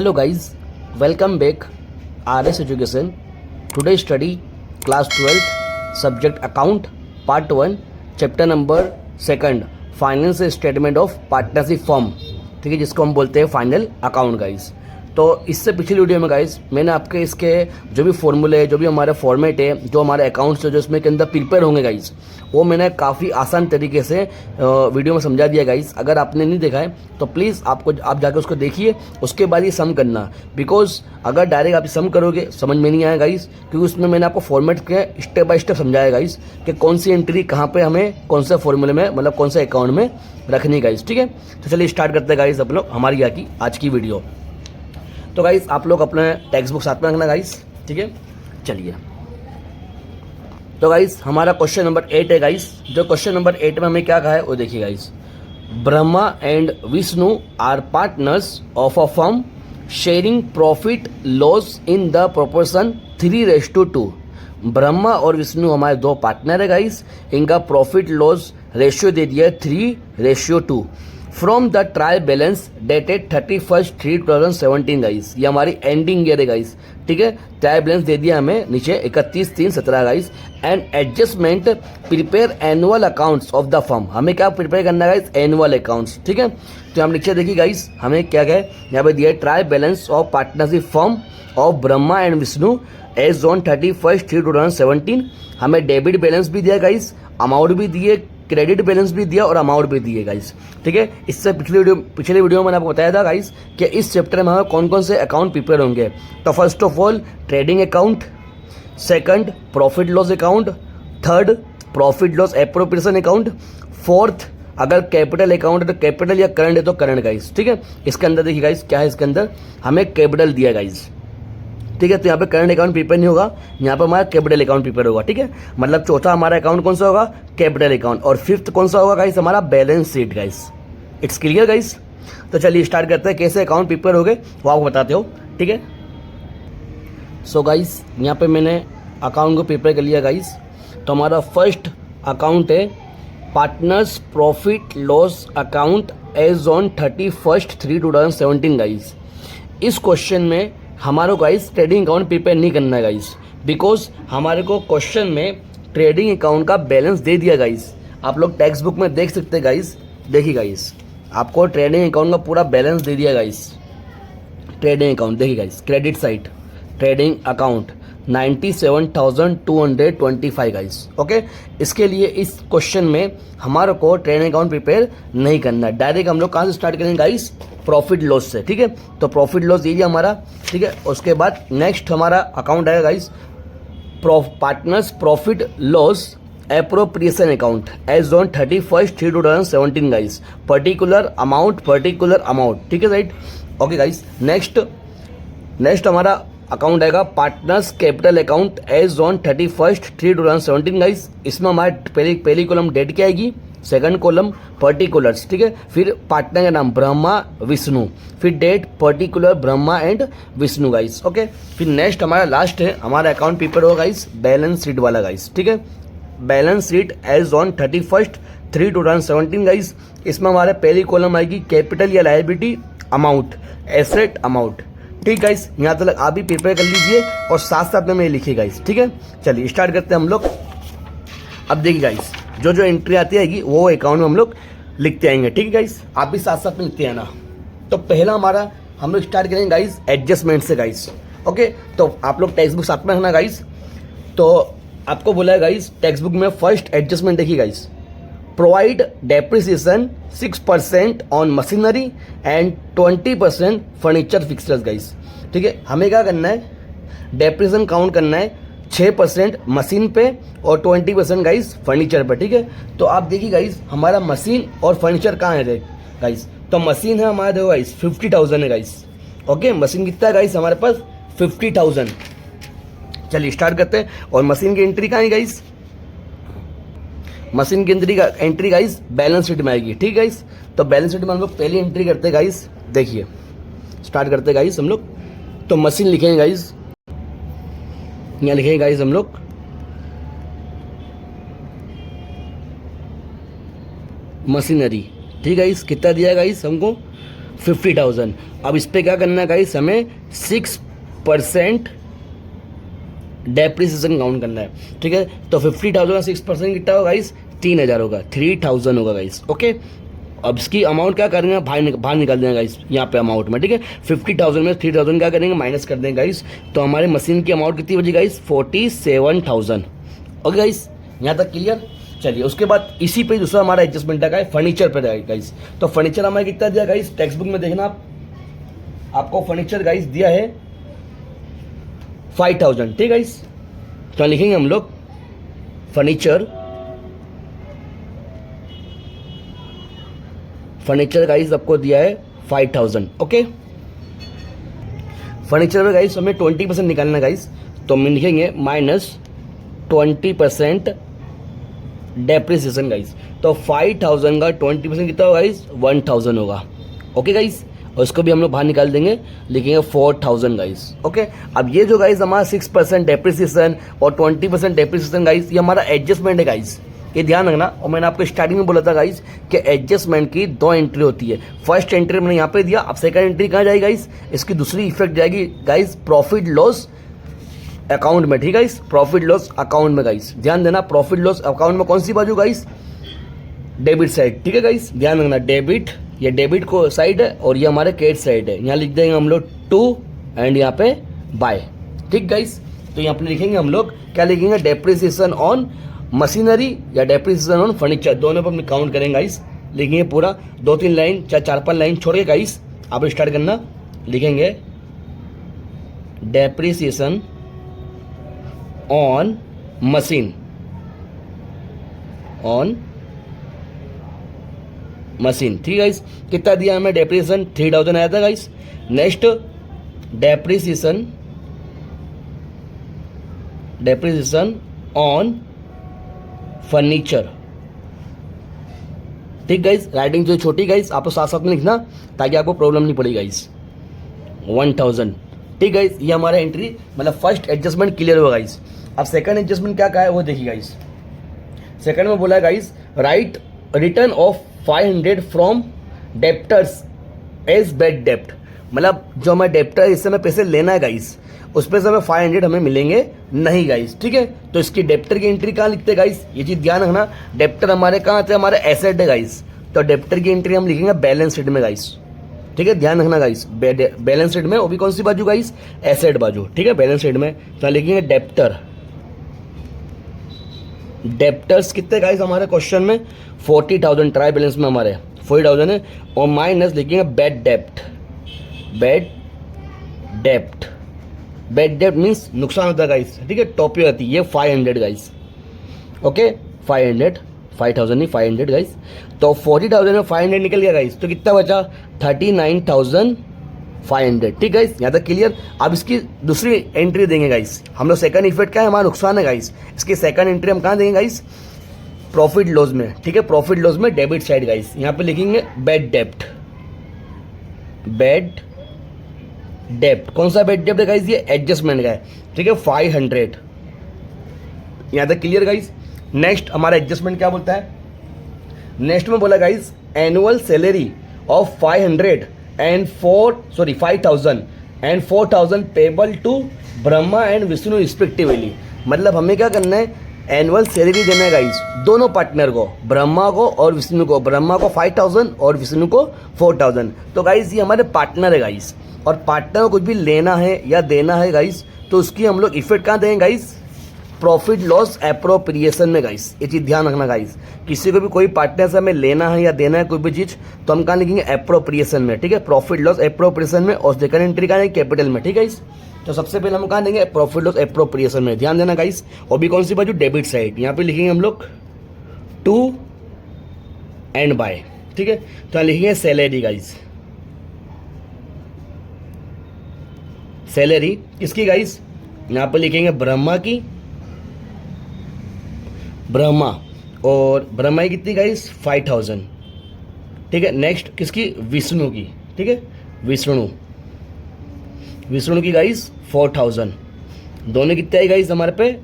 Hello guys, welcome back RS Education. Today study class 12th subject account part 1 chapter number 2 finance statement of partnership firm, ठीक है, जिसको हम बोलते हैं final account guys. तो इससे पिछली वीडियो में गाइस मैंने आपके इसके जो भी फॉर्मूले, जो भी हमारे फॉर्मेट है, जो हमारे अकाउंट्स जो इसमें के अंदर प्रिपेयर होंगे गाइस, वो मैंने काफ़ी आसान तरीके से वीडियो में समझा दिया गाइस। अगर आपने नहीं देखा है तो प्लीज़ आप जाकर उसको देखिए, उसके बाद ही सम करना। बिकॉज अगर डायरेक्ट आप सम करोगे समझ में नहीं आया गाइस, क्योंकि उसमें मैंने आपको फॉर्मेट के स्टेप बाय स्टेप समझाया गाइस कि कौन सी एंट्री कहाँ पे हमें कौन से फॉर्मूले में, मतलब कौन से अकाउंट में रखनी गाइस, ठीक है। तो चलिए स्टार्ट करते हैं गाइस अपन लोग हमारी आज की वीडियो। तो गाइस आप लोग अपने टेक्स्ट बुक साथ में रखना गाइस, ठीक है। चलिए तो गाइस हमारा क्वेश्चन नंबर 8 है गाइस। जो क्वेश्चन नंबर 8 में हमें क्या कहा है वो देखिए guys. Brahma and Vishnu are partners of a firm sharing profit loss in the proportion 3:2। Brahma और विष्णु हमारे दो पार्टनर है गाइस, इनका प्रॉफिट लॉस रेशियो दे दिया है 3:2 from the trial balance dated 31/3/2017 guys. ये हमारी एंडिंग ईयर है गाइस, ठीक है। ट्रायल बैलेंस दे दिया हमें नीचे 31/3/17 guys. And adjustment prepare annual accounts of the firm, हमें क्या प्रिपेयर करना है गाइस, एनुअल अकाउंट्स, ठीक है। तो हम नीचे देखिए गाइस हमें क्या है, यहाँ पे दिया है trial balance of partnership firm of Brahma and Vishnu as on 31/3/2017। हमें डेबिट बैलेंस भी दिया गाइस, अमाउंट भी दिए, क्रेडिट बैलेंस भी दिया और अमाउंट भी दिए गाइस, ठीक है। इससे पिछले वीडियो में मैंने आपको बताया था गाइस कि इस चैप्टर में हमें कौन कौन से अकाउंट प्रिपेयर होंगे। तो first of all trading account, second profit loss account, third profit loss appropriation account, fourth अगर कैपिटल अकाउंट है तो कैपिटल या करंट है तो करंट गाइस, ठीक है। इसके अंदर देखिए गाइस क्या है, इसके अंदर हमें कैपिटल दिया गाइस, ठीक है। तो यहाँ पे करंट अकाउंट प्रिपेयर नहीं होगा, यहाँ पे हमारा कैपिटल अकाउंट प्रिपेयर होगा, ठीक है। मतलब चौथा हमारा अकाउंट कौन सा होगा, कैपिटल अकाउंट, और फिफ्थ कौन सा होगा गाइस, हमारा balance sheet guys. It's clear guys. तो चलिए स्टार्ट करते हैं, कैसे अकाउंट प्रिपेयर हो गए वो आपको बताते हो, ठीक है। सो गाइस यहाँ पे मैंने अकाउंट को प्रिपेयर कर लिया गाइस। तो हमारा फर्स्ट अकाउंट है partners profit loss account as on 31/3/2017 guys. इस क्वेश्चन में हमारे गाइस ट्रेडिंग अकाउंट प्रिपेयर नहीं करना है गाइस, बिकॉज हमारे को क्वेश्चन में ट्रेडिंग अकाउंट का बैलेंस दे दिया गाइस। आप लोग टेक्स्ट बुक में देख सकते हैं गाइस, देखिए गाइस आपको ट्रेडिंग अकाउंट का पूरा बैलेंस दे दिया गाइस। ट्रेडिंग अकाउंट देखिए guys, credit side trading account 97,225 guys, okay. इसके लिए इस क्वेश्चन में हमारे को ट्रेडिंग अकाउंट प्रिपेयर नहीं करना है, डायरेक्ट हम लोग कहाँ से स्टार्ट करेंगे गाइस, प्रॉफिट लॉस से, ठीक है। तो प्रॉफिट लॉस ये हमारा, ठीक है। उसके बाद नेक्स्ट हमारा अकाउंट आएगा guys partners profit loss appropriation account as on 31/3/2017 guys. Particular amount, ठीक है राइट, ओके गाइस। नेक्स्ट हमारा अकाउंट आएगा partners capital account as on 31/3/2017 guys. इसमें हमारे पहली कॉलम डेट क्या आएगी, सेकंड कॉलम पर्टिकुलर्स, ठीक है। फिर पार्टनर का नाम ब्रह्मा विष्णु, फिर date particular Brahma and Vishnu guys, okay. फिर नेक्स्ट हमारा लास्ट है, हमारा अकाउंट प्रिपेयर होगा गाइस बैलेंस शीट वाला गाइस, ठीक है। Balance sheet as on 31/3/2017 guys. इसमें हमारे पहली कॉलम आएगी कैपिटल या लायबिलिटी अमाउंट, एसेट अमाउंट, ठीक गाइस। यहाँ तक आप भी प्रिपेयर कर लीजिए और साथ साथ में लिखिए गाइस, ठीक है। चलिए स्टार्ट करते हैं हम लोग। अब देखिए गाइस जो एंट्री आती आएगी वो अकाउंट में हम लोग लिखते आएंगे, ठीक है गाइस। आप भी साथ साथ में लिखते हैं ना। तो पहला हमारा हम लोग स्टार्ट करेंगे गाइस एडजस्टमेंट से गाइस, ओके। तो आप लोग टेक्स्ट बुक साथ में रखना गाइस। तो आपको बोला है गाइस टेक्स्ट बुक में फर्स्ट एडजस्टमेंट देखिए guys, provide depreciation 6% on machinery and 20% furniture fixtures guys, ठीक है। हमें क्या करना है, डेप्रिसिएशन काउंट करना है 6% मशीन पे और 20% गाइस फर्नीचर पे, ठीक है। तो आप देखिए गाइस हमारा मशीन और फर्नीचर कहाँ है गाइस। तो मशीन है हमारा देखो गाइस 50,000 है गाइस, ओके। मशीन कितना है गाइस हमारे पास 50,000। चलिए स्टार्ट करते हैं। और मशीन की एंट्री कहाँ है गाइस, मशीन की एंट्री गाइस बैलेंस शीट में आएगी, ठीक गाइस। तो बैलेंस शीट में हम लोग पहली एंट्री करते हैं गाइस, देखिए स्टार्ट करते हैं गाइस हम लोग। तो मशीन लिखेंगे गाइस, यहाँ लिखेंगे गाइस हम लोग मशीनरी, ठीक है गाइस। कितना दिया गाइस हमको 50,000। अब इस पर क्या करना है गाइस, हमें 6% डेप्रिसिएशन काउंट करना है, ठीक है। तो 50,000 का 6% कितना होगा गाइस, 3,000 होगा, 3,000 होगा गाइस, ओके। अब इसकी अमाउंट क्या करेंगे, बाहर निकाल देंगे गाइस यहाँ पे अमाउंट में, ठीक है। 50,000 में 3,000 क्या करेंगे, माइनस कर देंगे गाइस। तो हमारे मशीन की अमाउंट कितनी बची गाइस, 47,000। ओके गाइस, यहाँ तक क्लियर। चलिए उसके बाद इसी पे दूसरा हमारा एडजस्टमेंट है फर्नीचर पे गाइस। तो फर्नीचर हमारे कितना दिया गाइस, टेक्स्ट बुक में देखना आप, आपको फर्नीचर गाइस दिया है 5,000, ठीक गाइस। तो लिखेंगे हम लोग फर्नीचर गाइस आपको दिया है 5,000, ओके। फर्नीचर में गाइस हमें 20% निकालना है गाइस, तो हम लिखेंगे -20% डेप्रिसिएशन गाइस। तो 5,000 का 20% कितना होगा गाइस, 1,000 होगा, ओके गाइस। और इसको भी हम लोग बाहर निकाल देंगे, लिखेंगे 4,000 गाइस, ओके। अब ये जो गाइस हमारा 6% डेप्रिसिएशन और 20% डेप्रिसिएशन गाइस, ये हमारा एडजस्टमेंट है गाइस, ये ध्यान रखना। और मैंने आपको स्टार्टिंग में बोला था गाइस कि एडजस्टमेंट की 2 एंट्री होती है। फर्स्ट एंट्री मैंने यहाँ पे दिया, अब सेकंड एंट्री कहाँ जाएगी गाइस, इसकी दूसरी इफेक्ट जाएगी गाइस प्रॉफिट लॉस अकाउंट में, ठीक है गाइस, प्रॉफिट लॉस अकाउंट में गाइस। ध्यान देना, प्रॉफिट लॉस अकाउंट में कौन सी बाजू गाइस, डेबिट साइड, ठीक है गाइस, ध्यान रखना। डेबिट, ये डेबिट को साइड है और ये हमारे क्रेडिट साइड है। यहाँ लिख देंगे हम लोग टू एंड यहाँ पे बाय, ठीक गाइस। तो यहाँ पे लिखेंगे हम लोग क्या लिखेंगे, डेप्रिसिएशन ऑन मशीनरी या डेप्रिसिएशन ऑन फर्नीचर, दोनों पर हम काउंट करेंगे गाइस। लिखेंगे पूरा 2-3 लाइन, 4-5 लाइन छोड़ के गाइस आप स्टार्ट करना। लिखेंगे डेप्रिसिएशन ऑन मशीन, ठीक है गाइस। कितना दिया हमें डेप्रिसिएशन, 3,000 आया था guys. Next depreciation on furniture, ठीक गाइस। राइटिंग जो छोटी गाइस आप साथ साथ में लिखना ताकि आपको प्रॉब्लम नहीं पड़ेगी गाइस। 1,000, ठीक गाइस। ये हमारा एंट्री मतलब फर्स्ट एडजस्टमेंट क्लियर होगा गाइस। अब सेकंड एडजस्टमेंट क्या कहा है वो देखिए गाइस। सेकंड में बोला है guys, write return of 500 from debtors as bad डेप्ट, मतलब जो हमारे डेप्टर इससे हमें पैसे लेना है गाइस, उस पे से हमें 500 हमें मिलेंगे नहीं गाइस, ठीक है। तो इसकी डेप्टर की एंट्री कहाँ लिखते हैं गाइस, ये चीज ध्यान रखना। डेप्टर हमारे कहाँ आते हैं, हमारे एसेट है गाइस, तो डेप्टर की एंट्री हम लिखेंगे बैलेंस शीट में गाइस, ठीक है, ध्यान रखना गाइस। बैलेंस शीट में वो भी कौन सी बाजू गाइस, एसेट बाजू, ठीक है, बैलेंस शीट में। तो लिखेंगे डेप्टर्स कितने गाइस हमारे क्वेश्चन में 40,000, ट्राई बैलेंस में हमारे 40,000 है। और माइनस लिखेंगे बैड डेप्ट मीन्स नुकसान होता है गाइस, ठीक है, टॉपी होती है ये 500 गाइस, ओके। 5,000 नहीं 500 गाइस। तो 40,000 में 500 निकल गया गाइस, तो कितना बचा 39,500, ठीक गाइस, यहाँ तक क्लियर। अब इसकी दूसरी एंट्री देंगे गाइस हम लोग। सेकंड इफेक्ट क्या है, हमारा नुकसान है गाइस, इसकी सेकंड एंट्री हम कहाँ देंगे गाइस, प्रॉफिट लॉस में, ठीक है, प्रॉफिट लॉस में डेबिट साइड गाइस। यहाँ पे लिखेंगे बैड डेप्ट, कौन सा बैड डेप्ट है गाइस, ये एडजस्टमेंट का है, ठीक है, 500, यहाँ तक क्लियर गाइस। नेक्स्ट हमारा एडजस्टमेंट क्या बोलता है, नेक्स्ट में बोला guys annual salary of 5,000 and 4,000 payable to Brahma and Vishnu respectively. मतलब हमें क्या करना है, एनुअल सैलरी देना है गाइस दोनों पार्टनर को, ब्रह्मा को और विष्णु को। ब्रह्मा को 5,000 और विष्णु को 4,000। तो गाइस ये हमारे पार्टनर है गाइस, और पार्टनर को कुछ भी लेना है या देना है गाइस, तो उसकी हम लोग इफेक्ट कहाँ देंगे गाइस, प्रॉफिट लॉस एप्रोप्रिएशन में गाइस। ये चीज़ ध्यान रखना गाइस, किसी को भी कोई पार्टनर से हमें लेना है या देना है कोई भी चीज़, तो हम कहाँ लिखेंगे एप्रोप्रिएशन में, ठीक है, प्रॉफिट लॉस एप्रोप्रिएशन में। और सेकंड एंट्री कहाँ है, कैपिटल में, ठीक है गाइस। तो सबसे पहले हम कहाँ देंगे, प्रॉफिट लॉस एप्रोप्रिएशन में, ध्यान देना गाइस। और भी कौन सी बाजू, डेबिट साइड। यहाँ पे लिखेंगे हम लोग टू एंड बाय, ठीक है। तो यहाँ लिखेंगे सैलरी गाइस, सैलरी किसकी गाइस, यहाँ पे लिखेंगे ब्रह्मा की, ब्रह्मा, और ब्रह्मा की कितनी गाइस 5,000, ठीक है। नेक्स्ट किसकी, विष्णु की, ठीक है, विष्णु की गाइस 4,000, दोनों कितने आई गाइस हमारे पे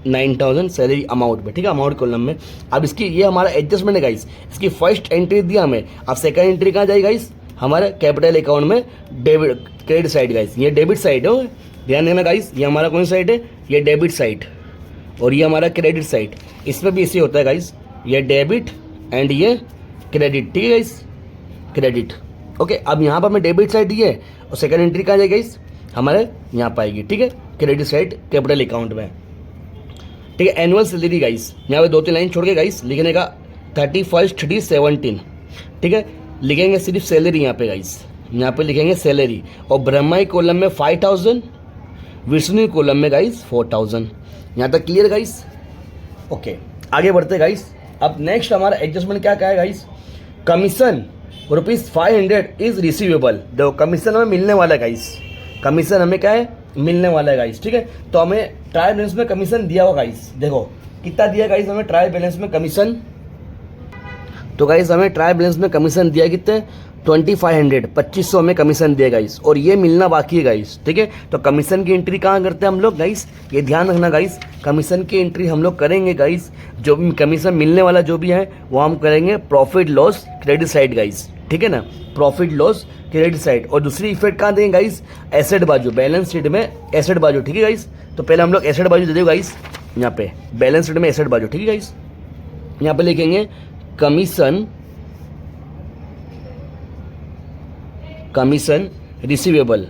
9,000 सैलरी अमाउंट पे, ठीक है, अमाउंट कॉलम में। अब इसकी ये हमारा एडजस्टमेंट है गाइस, इसकी फर्स्ट एंट्री दिया हमें, अब सेकंड एंट्री कहाँ जाएगी गाइस, हमारे कैपिटल अकाउंट में डेबिट क्रेडिट साइड गाइस, ये डेबिट साइड है, ध्यान देना गाइस, ये हमारा कौन सा साइड है, ये डेबिट साइड और ये हमारा क्रेडिट साइड। इसमें भी इसी होता है गाइस, ये डेबिट एंड ये क्रेडिट, ठीक है गाइस, क्रेडिट। ओके, अब यहाँ पर हमें डेबिट साइड ये है और सेकंड एंट्री कहाँ जाएगी गाइस, हमारे यहाँ पर आएगी, ठीक है, क्रेडिट साइड कैपिटल अकाउंट में, ठीक है। एनुअल सैलरी गाइस, यहाँ पे 2-3 लाइन छोड़ के गाइस लिखने का 31/30/17, ठीक है, लिखेंगे सिर्फ सैलरी यहाँ पे गाइस, यहाँ पे लिखेंगे सैलरी और ब्रह्माई कॉलम में 5000, विष्णु कॉलम में गाइस 4000। यहाँ तक क्लियर गाइस? ओके, आगे बढ़ते गाइस। अब नेक्स्ट हमारा एडजस्टमेंट क्या है गाइस, कमीशन ₹500 इज रिसीवेबल। देखो कमीशन हमें मिलने वाला है गाइस, कमीशन हमें क्या है, मिलने वाला है गाइस, ठीक है। तो हमें ट्रायल बैलेंस में कमीशन दिया हुआ गाइस, देखो कितना दिया गाइस हमें ट्रायल बैलेंस में कमीशन। तो गाइस हमें ट्रायल बैलेंस में कमीशन दिया कितने, 2500 में कमीशन दिया गाइस और ये मिलना बाकी है गाइस, ठीक है। तो कमीशन की एंट्री कहाँ करते हैं हम लोग गाइस, ये ध्यान रखना गाइस, कमीशन की एंट्री हम लोग करेंगे गाइस, जो भी कमीशन मिलने वाला जो भी है वो हम करेंगे profit loss credit side guys, ठीक है ना, प्रॉफिट लॉस क्रेडिट साइड। और दूसरी इफेक्ट कहाँ देंगे गाइस, एसेट बाजू, बैलेंस शीट में एसेट बाजू, ठीक है गाइस। तो पहले हम लोग एसेट बाजू दे देंगे गाइस, यहाँ पे बैलेंस शीट में एसेट बाजू, ठीक है गाइस। यहाँ पे लिखेंगे कमीशन रिसीवेबल,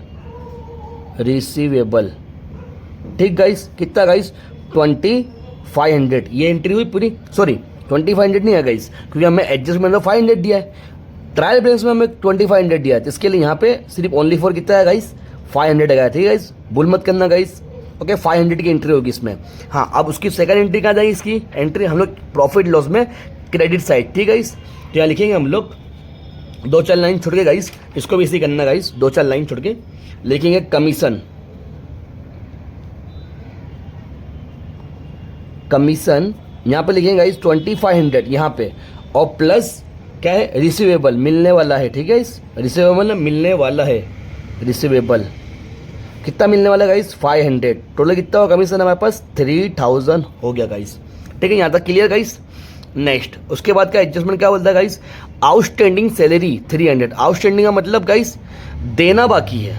ठीक गाइस, कितना गाइस 2500, ये एंट्री हुई पूरी, सॉरी 2500 नहीं है गाइस, क्योंकि हमें एडजस्टमेंट में 500 दिया है, ट्रायल बैलेंस में हमें 2500 दिया है, तो इसके लिए यहाँ पे सिर्फ ओनली फॉर कितना है गाइस 500 है, ठीक है गाइस, भूल मत करना गाइस। ओके, 500 की एंट्री होगी इसमें। हाँ, अब उसकी सेकंड एंट्री कहाँ जाएगी, इसकी एंट्री हम लोग प्रॉफिट लॉस में क्रेडिट साइड, ठीक है गाइस। तो यहाँ लिखेंगे हम लोग 2-4 लाइन छोड़ के गाइस, इसको भी इसी करना गाइस, 2-4 लाइन छोड़ के लिखेंगे कमीशन यहाँ पे लिखेंगे गाइस 2500 यहाँ पे, और प्लस क्या है, रिसीवेबल मिलने वाला है, ठीक है गाइस, रिसीवेबल मिलने वाला है, रिसीवेबल कितना मिलने वाला है गाइस 500, टोटल कितना होगा कमीशन हमारे पास 3000 हो गया गाइस, ठीक है। यहाँ तक क्लियर गाइस। नेक्स्ट उसके बाद का एडजस्टमेंट क्या बोलता है गाइस, आउटस्टैंडिंग सैलरी 300। आउटस्टैंडिंग का मतलब गाइस देना बाकी है,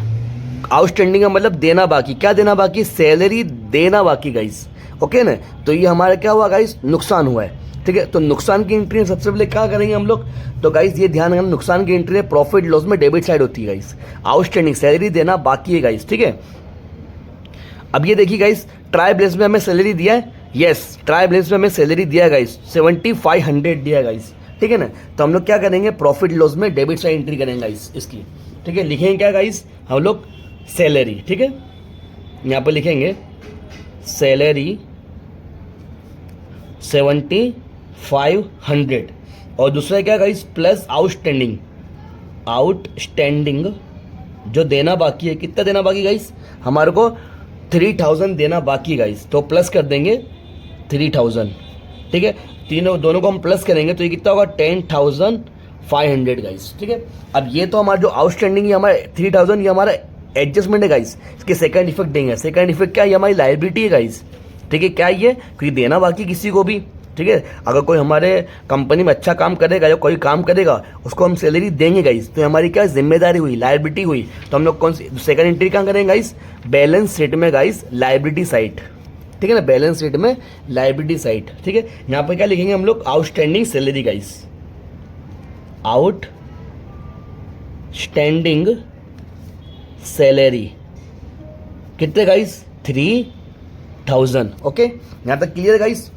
आउटस्टैंडिंग का मतलब देना बाकी, क्या देना बाकी, सैलरी देना बाकी गाइस, ओके ना। तो ये हमारा क्या हुआ गाइस, नुकसान हुआ है, ठीक है। तो नुकसान की एंट्री सबसे पहले क्या करेंगे हम लोग, तो गाइस ये ध्यान रखना, नुकसान की एंट्री प्रॉफिट लॉस में डेबिट साइड होती है गाइस, आउटस्टैंडिंग सैलरी देना बाकी है गाइस, ठीक है। अब ये देखिए गाइस, ट्रायल बैलेंस में हमें सैलरी दिया है, यस ट्रायल बैलेंस में हमें सैलरी दिया है गाइस, 7500 दिया है गाइस, ठीक है ना। तो हम लोग क्या करेंगे, प्रॉफिट लॉस में डेबिट साइड एंट्री करेंगे गाइस इसकी, ठीक है। लिखेंगे क्या गाइस हम लोग, सैलरी, ठीक है, यहाँ पर लिखेंगे सैलरी 7500 और दूसरा क्या गाइस, प्लस आउटस्टैंडिंग जो देना बाकी है, कितना देना बाकी गाइस, हमारे को 3000 देना बाकी गाइस, तो प्लस कर देंगे 3000, ठीक है। दोनों को हम प्लस करेंगे तो ये कितना होगा 10500 गाइस, ठीक है। अब ये तो हमारा जो आउटस्टैंडिंग है हमारा 3000, ये हमारा एडजस्टमेंट है गाइस, इसके सेकंड इफेक्ट देंगे। सेकंड इफेक्ट क्या है, ये हमारी लायबिलिटी है गाइस, ठीक है। क्या ये, क्योंकि देना बाकी किसी को भी, ठीक है। अगर कोई हमारे कंपनी में अच्छा काम करेगा या कोई काम करेगा उसको हम सैलरी देंगे गाइस, तो हमारी क्या जिम्मेदारी हुई, लायबिलिटी हुई। तो हम लोग कौन सी सेकंड एंट्री कहाँ करेंगे गाइस, बैलेंस शीट में गाइस, लायबिलिटी साइड, ठीक है ना, बैलेंस शीट में लायबिलिटी साइड, ठीक है। यहाँ पर क्या लिखेंगे हम लोग, outstanding salary guys, outstanding salary कितने गाइस 3000, ओके। यहाँ तक क्लियर गाइस।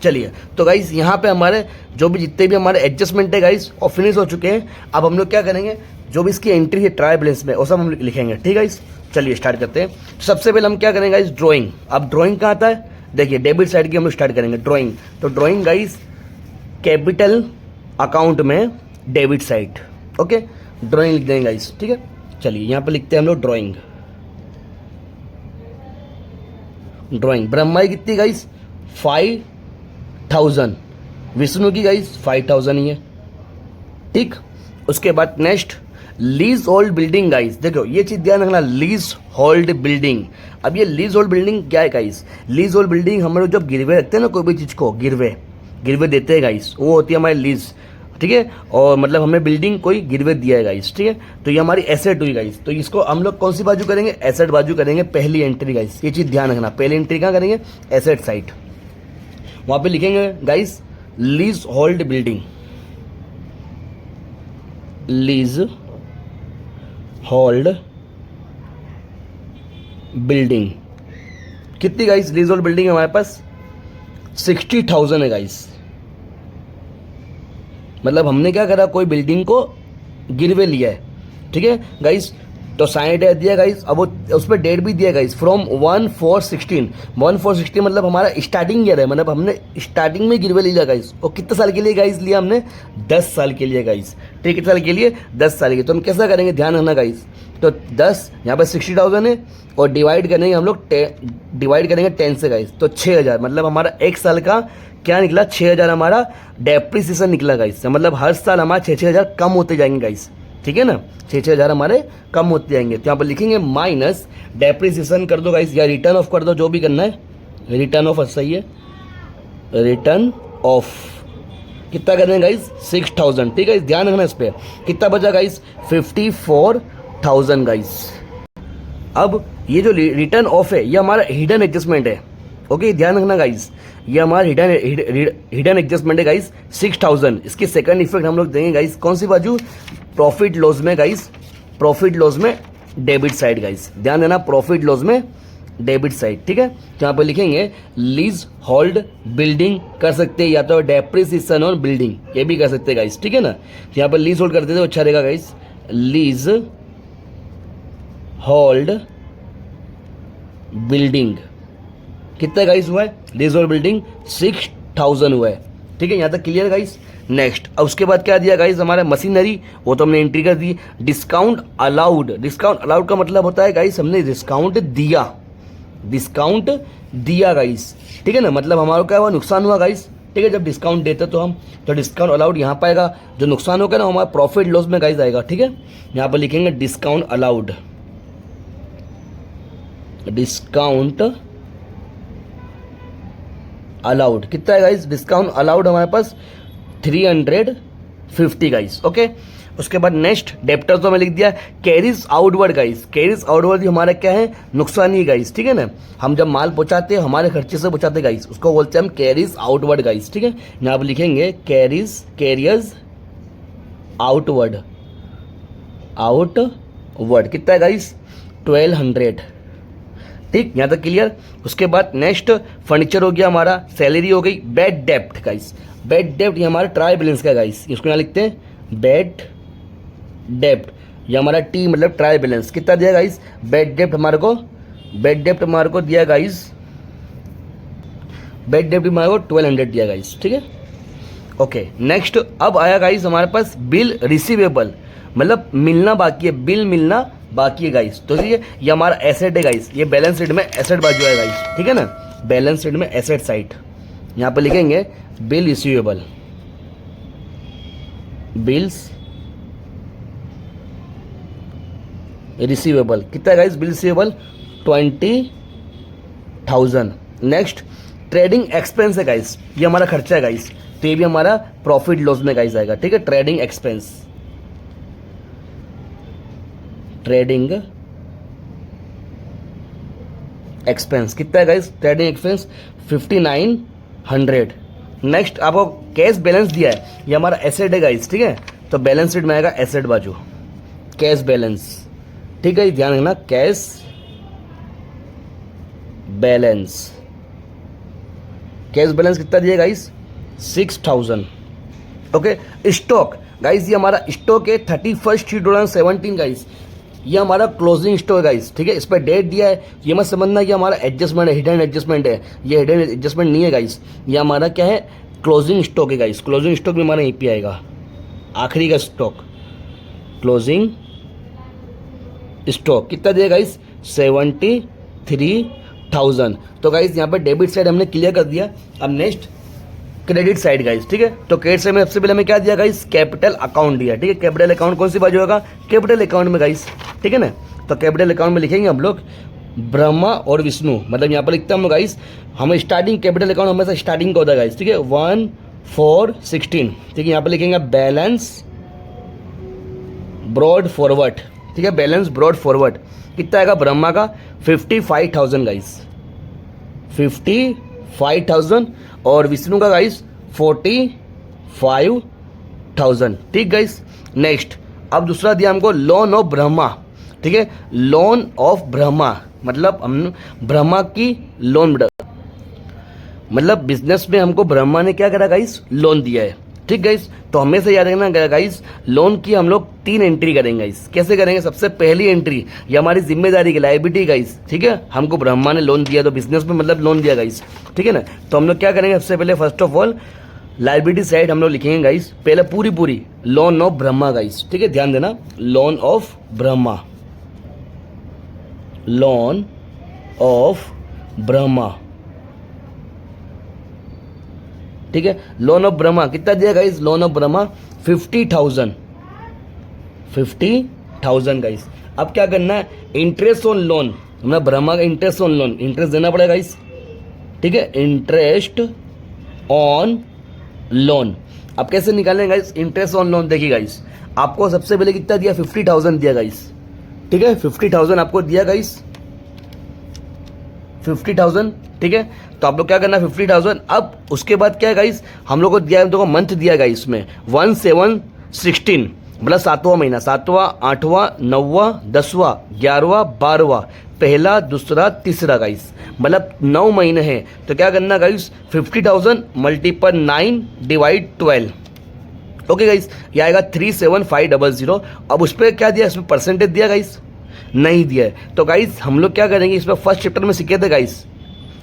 चलिए, तो गाइस यहाँ पे हमारे जो भी जितने भी हमारे एडजस्टमेंट है गाइस और फिनिश हो चुके हैं। अब हम लोग क्या करेंगे, जो भी इसकी एंट्री है ट्रायल बैलेंस में वो सब हम लिखेंगे, ठीक है गाइस। चलिए स्टार्ट करते हैं। सबसे पहले हम क्या करेंगे गाइस, ड्राइंग। अब ड्राइंग कहाँ आता है, देखिए डेबिट साइड की हम लोग स्टार्ट करेंगे ड्राइंग। तो ड्राइंग गाइस कैपिटल अकाउंट में डेबिट साइड, ओके, ड्राइंग लिख देंगे गाइस, ठीक है। चलिए यहाँ पे लिखते हैं हम लोग ड्राइंग। ब्रह्माई कितनी गाइस 5000, विष्णु की गाइस 5000 ही है, ठीक। उसके बाद next lease hold building guys, देखो ये चीज ध्यान रखना, लीज होल्ड बिल्डिंग। अब ये लीज होल्ड बिल्डिंग क्या है गाइस, लीज होल्ड बिल्डिंग हम लोग जब गिरवे रखते हैं ना, कोई भी चीज को गिरवे देते हैं गाइस, वो होती है हमारी लीज, ठीक है, और मतलब हमने बिल्डिंग कोई गिरवे दिया है गाइस, ठीक है। तो ये हमारी एसेट हुई गाइस, तो इसको हम लोग कौन सी बाजू करेंगे, एसेट बाजू करेंगे, पहली एंट्री गाइस, ये चीज़ ध्यान रखना। पहली एंट्री कहाँ करेंगे, एसेट साइड, वहाँ पे लिखेंगे guys lease hold building, lease hold building. कितनी गाइस लीज होल्ड बिल्डिंग है हमारे पास, 60,000 है गाइस। मतलब हमने क्या करा, कोई बिल्डिंग को गिरवे लिया है, ठीक है गाइस। तो साइन डेट दिया गाइस, अब वो उस पर डेट भी दिया गाइस, फ्रॉम 1/4/16। 1/4/16 मतलब हमारा स्टार्टिंग ईयर है, मतलब हमने स्टार्टिंग में गिरवे लिया गाइस। और कितने साल के लिए गाइस लिया हमने, 10 साल के लिए गाइस, ठीक है। कितने साल के लिए, 10 साल के। तो हम कैसा करेंगे, ध्यान रखना गाइस। तो 10 यहाँ पर 60,000 है, और डिवाइड करेंगे हम लोग, डिवाइड करेंगे 10 से गाइस, तो 6,000। मतलब हमारा एक साल का क्या निकला, 6,000 हमारा डेप्रिसिएशन निकला गाइस। मतलब हर साल हमारा 6,000 कम होते जाएंगे गाइस, ठीक है ना, 6,000 हमारे कम होते जाएंगे। तो यहाँ पर लिखेंगे माइनस डेप्रिसिएशन कर दो गाइस, या रिटर्न ऑफ कर दो, जो भी करना है। रिटर्न ऑफ सही है, रिटर्न ऑफ कितना कर देंगे गाइस, 6,000, ठीक है। ध्यान रखना इस पर, कितना बचा गाइस, 54,000 गाइस। अब ये जो रिटर्न ऑफ है, ये हमारा हिडन एडजस्टमेंट है, ओके। ध्यान रखना गाइस, ये हमारा हिडन एडजस्टमेंट है गाइस, 6,000। इसके सेकंड इफेक्ट हम लोग देंगे गाइस, कौन सी बाजू, प्रॉफिट लॉस में गाइस, प्रॉफिट लॉस में डेबिट साइड गाइस। ध्यान देना, प्रॉफिट लॉस में डेबिट साइड, ठीक है। तो यहाँ पर लिखेंगे लीज होल्ड बिल्डिंग कर सकते हैं, या तो डेप्रिसिएशन ऑन बिल्डिंग, ये भी कर सकते हैं गाइस, ठीक है ना। तो यहाँ पर लीज होल्ड करते थे, अच्छा रहेगा गाइस, लीज होल्ड बिल्डिंग। कितना गाइस हुआ है, लीज होल्ड बिल्डिंग 6,000 हुआ है, ठीक है। यहाँ तक क्लियर गाइस। नेक्स्ट, अब उसके बाद क्या दिया गाइस, हमारा मशीनरी, वो तो हमने एंट्री कर दी। डिस्काउंट अलाउड, डिस्काउंट अलाउड का मतलब होता है गाइस, हमने डिस्काउंट दिया, डिस्काउंट दिया गाइस, ठीक है ना। मतलब हमारा क्या हुआ, नुकसान हुआ गाइस, ठीक है। जब डिस्काउंट देते तो हम, तो डिस्काउंट अलाउड यहाँ पर आएगा, जो नुकसान होगा ना हमारा प्रॉफिट लॉस में गाइस आएगा, ठीक है। यहाँ पर लिखेंगे डिस्काउंट अलाउड, डिस्काउंट अलाउड कितना है गाइस, डिस्काउंट अलाउड हमारे पास 350 गाइस, ओके। उसके बाद नेक्स्ट डेप्टर्स तो मैं लिख दिया, carries outward guys, carries outward हमारा क्या है, नुकसान ही गाइस, ठीक है ना। हम जब माल पहुंचाते हैं हमारे खर्चे से पहुंचाते गाइस, उसको बोलते हैं हम कैरीज आउटवर्ड गाइस, ठीक है। यहाँ पर लिखेंगे कैरियर्स आउटवर्ड, आउटवर्ड कितना है गाइस, 1200, ठीक। यहाँ तक क्लियर। उसके बाद नेक्स्ट फर्नीचर हो गया हमारा, सैलरी हो गई, बैड डेप्ट गाइस, बैड डेप्ट ये हमारा ट्रायल बैलेंस का गाइस, इसको यहाँ लिखते हैं बैड डेप्ट, ये हमारा टी मतलब ट्रायल बैलेंस। कितना दिया गाइस, बैड डेप्ट हमारे को, बैड डेप्ट हमारे को दिया गाइस, बैड डेप्ट हमारे को 1200 दिया गाइस, ठीक है, ओके। नेक्स्ट अब आया गाइस हमारे पास बिल रिसीवेबल, मतलब मिलना बाकी है, बिल मिलना बाकी है गाइस। तो ये हमारा एसेट है गाइस, ये बैलेंस शीट में एसेट बाजू है गाइस, ठीक है ना, बैलेंस शीट में एसेट साइड। यहाँ पर लिखेंगे बिल रिसीवेबल, बिल्स रिसीवेबल कितना है guys, bill receivable 20,000। Next trading expense है गाइस, ये हमारा खर्चा है गाइस, तो ये भी हमारा प्रॉफिट लॉस में गाइस आएगा, ठीक है। ट्रेडिंग एक्सपेंस, ट्रेडिंग एक्सपेंस कितना है गाइस, ट्रेडिंग एक्सपेंस 5,900। नेक्स्ट आपको कैश बैलेंस दिया है, ये हमारा एसेट है गाइस, ठीक है। तो बैलेंस शीट में आएगा एसेट बाजू, कैश बैलेंस, ठीक है, ध्यान रखना, कैश बैलेंस, कैश बैलेंस कितना दिया गाइस, 6,000, ओके। स्टॉक गाइस, ये हमारा स्टॉक है 31/3/2017 गाइस, ये हमारा क्लोजिंग स्टॉक है गाइस, ठीक है। इस पर डेट दिया है, ये मत समझना कि हमारा एडजस्टमेंट है, हिडन एडजस्टमेंट है, ये हिडन एडजस्टमेंट नहीं है गाइस, ये हमारा क्या है, क्लोजिंग स्टॉक है गाइस। क्लोजिंग स्टॉक में हमारा यहीं पे आएगा, आखिरी का स्टॉक, क्लोजिंग स्टॉक कितना दिया गाइस, 73,000। तो गाइस यहाँ पर डेबिट साइड हमने क्लियर कर दिया। अब नेक्स्ट क्रेडिट साइड गाइस, ठीक है। तो क्रेडिट साइड में सबसे पहले हमें क्या दिया गाइस, कैपिटल अकाउंट दिया, ठीक है। कैपिटल अकाउंट कौन सी बाजू होगा, कैपिटल अकाउंट में गाइस, ठीक है ना। तो कैपिटल अकाउंट में लिखेंगे हम लोग ब्रह्मा और विष्णु, मतलब यहाँ पर लिखते हैं हम गाइस, हमें स्टार्टिंग कैपिटल अकाउंट हमेशा स्टार्टिंग का होता है गाइस, ठीक है। 1, 416, ठीक है। यहाँ पे लिखेंगे बैलेंस ब्रॉड फॉरवर्ड, ठीक है, बैलेंस ब्रॉड फॉरवर्ड कितना आएगा ब्रह्मा का 55,000 गाइस, 55,000 और विष्णु का गाइस 45,000, ठीक गाइस। नेक्स्ट अब दूसरा दिया हमको लोन ऑफ ब्रह्मा, ठीक है, लोन ऑफ ब्रह्मा मतलब हम ब्रह्मा की लोन, मतलब बिजनेस में हमको ब्रह्मा ने क्या करा गाइस, लोन दिया है, ठीक गाइस। तो हमें से याद रखना गाइस, लोन की हम लोग 3 एंट्री करेंगे गाइस। कैसे करेंगे, सबसे पहली एंट्री ये हमारी जिम्मेदारी की लायबिलिटी गाइस, ठीक है, हमको ब्रह्मा ने लोन दिया तो बिजनेस में मतलब लोन दिया गाइस, ठीक है ना। तो हम लोग क्या करेंगे, सबसे पहले first of all liability side हम लोग लिखेंगे गाइस, पहले पूरी लोन ऑफ ब्रह्मा गाइस, ठीक है, ध्यान देना, loan of Brahma, loan of Brahma, ठीक है। लोन ऑफ ब्रह्मा कितना दिया guys, loan of Brahma 50,000 guys. अब क्या करना है, इंटरेस्ट ऑन लोन, मतलब ब्रह्मा का इंटरेस्ट ऑन लोन, इंटरेस्ट देना पड़ेगा गाइस, ठीक है, इंटरेस्ट ऑन लोन। अब कैसे निकालेंगे गाइस इंटरेस्ट ऑन लोन, देखिए गाइस आपको सबसे पहले कितना दिया 50,000 दिया गाइस, ठीक है, 50,000 आपको दिया गाइस, 50,000, ठीक है। तो आप लोग क्या करना 50,000। अब उसके बाद क्या है गाइस, हम लोग को दिया, देखो मंथ दिया गाइस इसमें 1/7/16 मतलब 7वां महीना, 7वां 8वां 9वां 10वां 11वां 12वां, पहला दूसरा तीसरा गाइस, मतलब 9 महीने हैं। तो क्या करना guys 50,000 multiple 9 divide 12, okay guys, ये आएगा 37,500। अब उस पर क्या दिया, इसमें परसेंटेज दिया गाइस, नहीं दिया है। तो गाइस हम लोग क्या करेंगे, इसमें फर्स्ट चैप्टर में सीखे थे गाइस,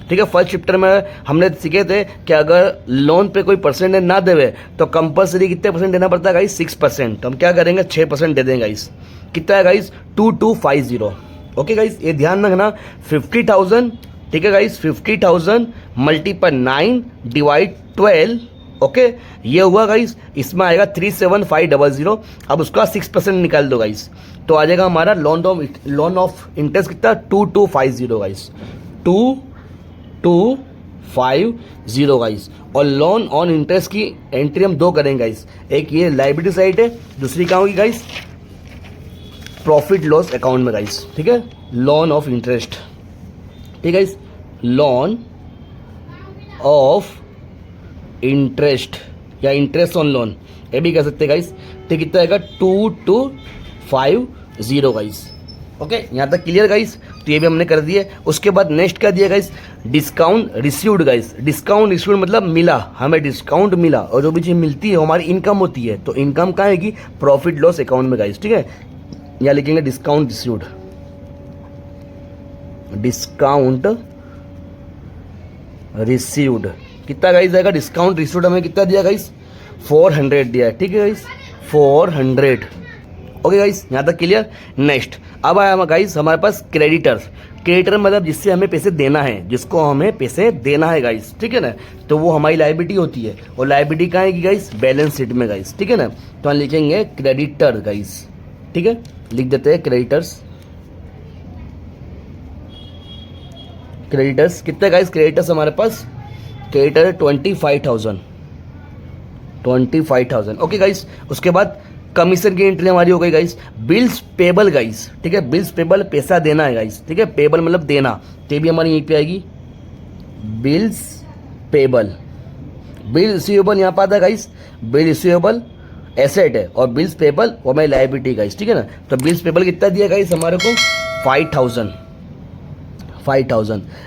ठीक है, फर्स्ट चैप्टर में हमने सीखे थे कि अगर लोन पे कोई परसेंटेज ना देवे तो कंपलसरी कितने परसेंट देना पड़ता है गाइस, 6%। तो हम क्या करेंगे 6% दे देंगे गाइस, कितना है गाइस 2250, ओके गाइस, ये ध्यान रखना 50,000, ठीक है गाइस, 50,000 मल्टीपल 9 डिवाइड 12, ओके, ये हुआ गाइस, इसमें आएगा 37,500। अब उसका 6% निकाल दो गाइस, तो आ जाएगा हमारा लोन ऑफ इंटरेस्ट कितना 2250 गाइस, 2250 गाइस। और लोन ऑन इंटरेस्ट की एंट्री हम 2 करेंगे गाइस, एक ये लायबिलिटी साइड है, दूसरी क्या होगी गाइस प्रॉफिट लॉस अकाउंट में गाइस, ठीक है, लोन ऑफ इंटरेस्ट, ठीक है गाइस, लोन ऑफ इंटरेस्ट या इंटरेस्ट ऑन लोन, ये भी कह सकते हैं गाइस, ठीक, कितना आएगा 2250 गाइस, ओके, यहाँ तक क्लियर गाइस। तो ये भी हमने कर दिया। उसके बाद नेक्स्ट क्या दिया guys, discount received guys, discount received मतलब मिला, हमें डिस्काउंट मिला, और जो भी चीज़ मिलती है हमारी इनकम होती है, तो इनकम कहाँ आएगी प्रॉफिट लॉस अकाउंट में गाइस, ठीक है, यहाँ लिखेंगे डिस्काउंट रिसीव्ड, डिस्काउंट रिसीव्ड कितना गाइस आएगा, डिस्काउंट रिसीव्ड हमें कितना दिया गाइस 400 दिया है, ठीक है गाइस 400, ओके गाइस, यहाँ तक क्लियर। नेक्स्ट अब आया गाइस हमारे पास क्रेडिटर्स, क्रेडिटर मतलब जिससे हमें पैसे देना है, जिसको हमें पैसे देना है गाइस, ठीक है ना, तो वो हमारी लायबिलिटी होती है, और लायबिलिटी कहाँ आएगी गाइस बैलेंस शीट में गाइस, ठीक है ना। तो हम लिखेंगे क्रेडिटर गाइस, ठीक है, लिख देते हैं क्रेडिटर्स, क्रेडिटर्स कितने गाइस, क्रेडिटर्स हमारे पास क्रेडिटर है 25,000, ओके गाइस। उसके बाद कमीशन की एंट्री हमारी हो गई गाइस, बिल्स पेबल गाइस, ठीक है, बिल्स पेबल पैसा देना है गाइस, ठीक है, पेबल मतलब देना, तो भी हमारी यहीं पे आएगी बिल्स पेबल। बिल रिसीवेबल यहाँ पर आता है गाइस, बिल रिसीवेबल एसेट है और बिल्स पेबल वो हमारी लायबिलिटी गाइस, ठीक है ना। तो बिल्स पेबल कितना दिया गाइस हमारे को 5,000।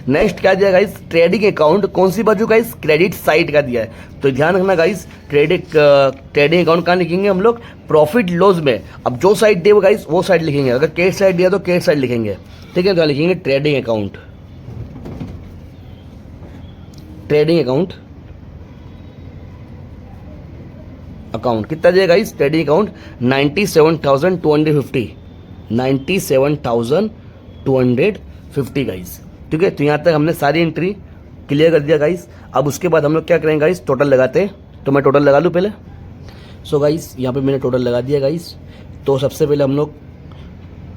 नेक्स्ट क्या दिया गाइस, ट्रेडिंग अकाउंट, कौन सी बाजू गाइस क्रेडिट साइड का दिया है, तो ध्यान रखना गाइस ट्रेडिंग अकाउंट कहाँ लिखेंगे हम लोग प्रॉफिट लॉस में। अब जो साइड दे गाइस वो साइड लिखेंगे, अगर कैश साइड दिया तो कैश साइड लिखेंगे, ठीक है, तो लिखेंगे ट्रेडिंग अकाउंट, ट्रेडिंग अकाउंट कितना दिया गाइस, ट्रेडिंग अकाउंट 97,250, 97,250 गाइस, ठीक है। तो यहाँ तक हमने सारी एंट्री क्लियर कर दिया गाइस। अब उसके बाद हम लोग क्या करेंगे गाइस, टोटल लगाते हैं, तो मैं टोटल लगा लूँ पहले। सो गाइस यहाँ पे मैंने टोटल लगा दिया गाइस। तो सबसे पहले हम लोग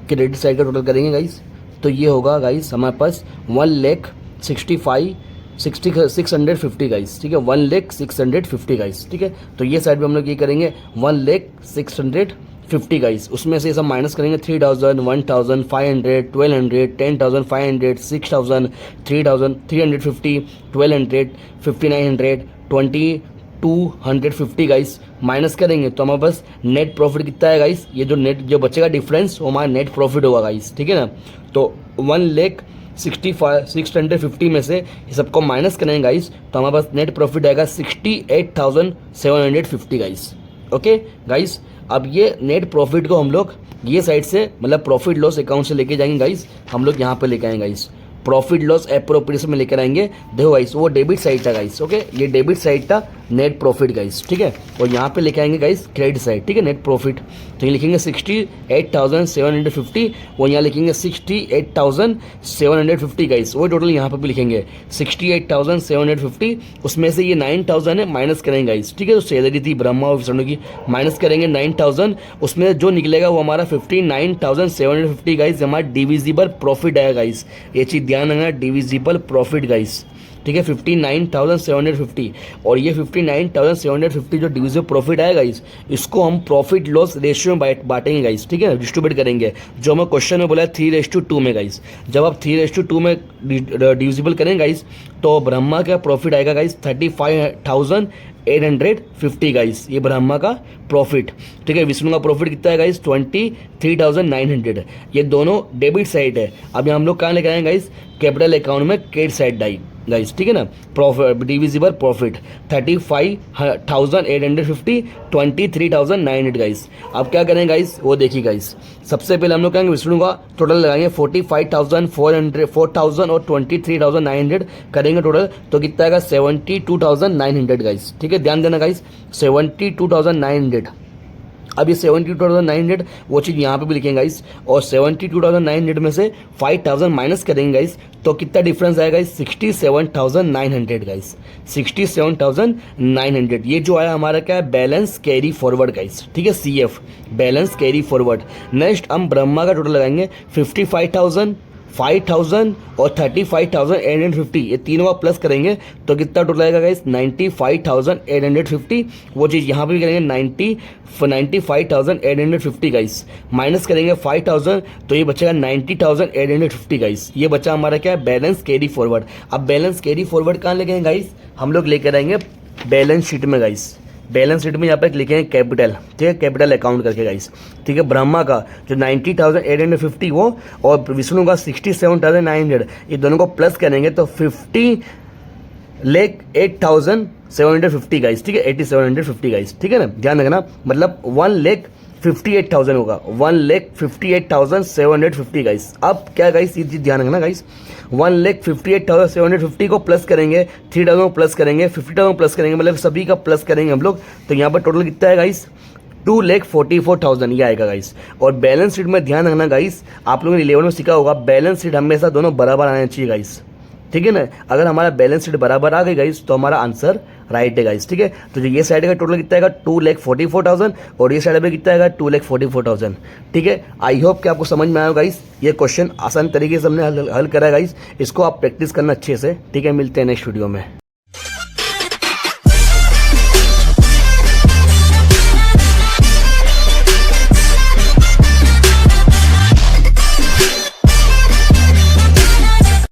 क्रेडिट साइड का टोटल करेंगे गाइस, तो ये होगा गाइस हमारे पास 1,65,000 650 गाइस, ठीक है, 1,650 गाइस, ठीक है। तो ये साइड पे हम लोग ये करेंगे 1,650 गाइस, उसमें से सब माइनस करेंगे 3,000, 1,000, 500, 1,200, 10,500, 6,000, 3,000, 350, 1,200, 5,900, 2,250 गाइस माइनस करेंगे तो हमारे पास नेट प्रॉफिट कितना है गाइस, ये जो बचेगा डिफरेंस वो हमारा नेट प्रॉफिट होगा गाइस, ठीक है ना। तो 1,65,650 में से ये सबको माइनस करेंगे गाइस तो हमारे पास नेट प्रॉफिट आएगा 68,750 गाइस। ओके गाइस, अब ये नेट प्रॉफिट को हम लोग ये साइड से मतलब प्रॉफिट लॉस अकाउंट से लेके जाएंगे गाइस, हम लोग यहाँ पे लेके आएंगे गाइस, प्रॉफिट लॉस एप्रोप्रिएशन में लेकर आएंगे। देखो गाइस वो डेबिट साइड था गाइस, ओके, ये डेबिट साइड था नेट प्रॉफिट गाइस, ठीक है, और यहाँ पे लेके आएंगे गाइस क्रेडिट साइड, ठीक है, नेट प्रॉफिट। तो ये लिखेंगे 68,750 और यहाँ लिखेंगे 68,750 गाइस, वो टोटल यहाँ पे भी लिखेंगे 68,750, उसमें से ये 9,000 है माइनस करेंगे गाइस, ठीक है। तो सैलरी थी ब्रह्मा और विष्णु की, माइनस करेंगे 9,000, उसमें जो निकलेगा वो हमारा 59,750 गाइस हमारा डिविजिबल प्रॉफिट आएगा गाइस, ये चीज़ ध्यान रखना, डिविजिबल प्रॉफिट गाइस, ठीक है, 59,750। और ये 59,750 जो डिविजिबल प्रॉफिट आएगा गाइस, इसको हम प्रॉफिट लॉस रेशियो में बांटेंगे गाइस, ठीक है, डिस्ट्रीब्यूट करेंगे, जो हमें क्वेश्चन में बोला है 3:2 में गाइस। जब आप 3:2 में डिविजिबल करेंगे गाइस तो ब्रह्मा का प्रॉफिट आएगा गाइस 35,850 गाइस, ये ब्रह्मा का प्रॉफिट, ठीक है। विष्णु का प्रॉफिट कितना है गाइस 23,900, ये दोनों डेबिट साइड है। अब यहाँ हम लोग कहाँ लेकर आएंगे गाइस, कैपिटल अकाउंट में क्रेडिट साइड डाई गाइस, ठीक है ना। Profit divisible profit 35,850, 23,900 guys. अब क्या करेंगे गाइस वो देखिए गाइस, सबसे पहले हम लोग कहेंगे विष्णु का टोटल लगाएंगे 45,400, 4,000 और 23,900 करेंगे टोटल, तो कितना आएगा 72,900 गाइस, ठीक है, ध्यान देना गाइस 72,900। अब ये 72,900 वो चीज़ यहाँ पे भी लिखेंगे गाइस, और 72,900 में से 5,000 माइनस करेंगे गाइस तो कितना डिफरेंस आएगा गाइस 67,900 गाइस, 67,900। ये जो आया हमारा क्या है बैलेंस कैरी फॉरवर्ड गाइस, ठीक है, CF balance carry forward. Next हम ब्रह्मा का टोटल लगाएंगे 55,000, 5,000 और 35,850, ये तीनों का प्लस करेंगे तो कितना टोटल आएगा गाइस 95,850। वो चीज़ यहाँ पे भी करेंगे 95,850 गाइस, माइनस करेंगे 5,000 तो ये बचेगा 90,850 गाइस। ये बचा हमारा क्या है बैलेंस कैरी फॉरवर्ड। अब बैलेंस कैरी फॉरवर्ड कहाँ लेके आएंगे गाइस, हम लोग लेकर आएंगे बैलेंस शीट में गाइस। बैलेंस शीट में यहाँ पे लिखेंगे कैपिटल, ठीक है, कैपिटल अकाउंट करके गाइस, ठीक है। ब्रह्मा का जो 90,850 वो और विष्णु का 67,900, ये दोनों को प्लस करेंगे तो 50,08,750 गाइस, ठीक है, 8,750 गाइस, ठीक है ना, ध्यान रखना, मतलब 1,58,000 होगा, 1,58,750 गाइस। अब क्या गाइस ये चीज ध्यान रखना गाइस, 1,58,750 को प्लस करेंगे, 3,000 प्लस करेंगे, 50,000 प्लस करेंगे, मतलब सभी का प्लस करेंगे हम लोग, तो यहाँ पर टोटल कितना है गाइस 2,44,000 ये आएगा गाइस। और बैलेंस शीट में ध्यान रखना गाइस, आप लोगों ने 11 में सीखा होगा बैलेंस शीट हमेशा दोनों बराबर आना चाहिए गाइस, ठीक है ना। अगर हमारा बैलेंस शीट बराबर आ गई गाइस तो हमारा आंसर राइट है गाइस, ठीक है। तो जो ये साइड का टोटल कितना आएगा 2,44,000 और ये साइड में कितना आएगा 2,44,000, ठीक है। आई होप कि आपको समझ में आया गाइस, ये क्वेश्चन आसान तरीके से हमने हल करा है गाइस, इसको आप प्रैक्टिस करना अच्छे से, ठीक है। मिलते हैं नेक्स्ट वीडियो में।